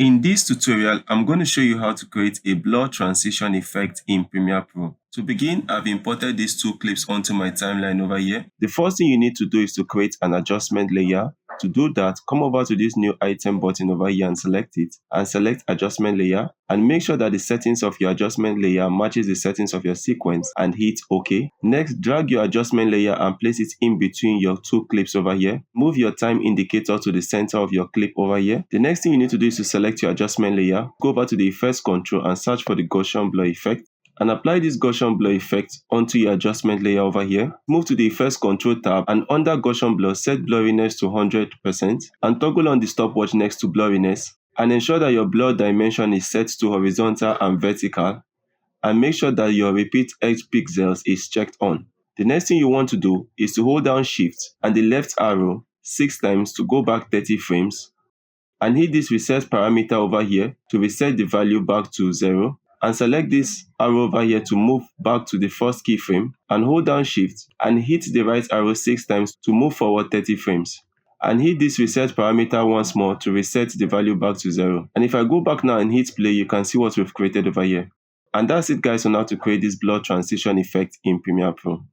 In this tutorial, I'm going to show you how to create a blur transition effect in Premiere Pro. To begin, I've imported these two clips onto my timeline over here. The first thing you need to do is to create an adjustment layer. To do that, come over to this new item button over here and select it, and select adjustment layer, and make sure that the settings of your adjustment layer matches the settings of your sequence, and hit OK. Next, drag your adjustment layer and place it in between your two clips over here. Move your time indicator to the center of your clip over here. The next thing you need to do is to select your adjustment layer, go over to the effects control and search for the Gaussian blur effect, and apply this Gaussian blur effect onto your adjustment layer over here. Move to the effects control tab, and under Gaussian blur, set blurriness to 100% and toggle on the stopwatch next to blurriness, and ensure that your blur dimension is set to horizontal and vertical, and make sure that your repeat edge pixels is checked on. The next thing you want to do is to hold down Shift and the left arrow 6 times to go back 30 frames, and hit this reset parameter over here to reset the value back to 0, and select this arrow over here to move back to the first keyframe, and hold down Shift and hit the right arrow 6 times to move forward 30 frames, and hit this reset parameter once more to reset the value back to 0. And if I go back now and hit play, you can see what we've created over here. And that's it guys on how to create this blur transition effect in Premiere Pro.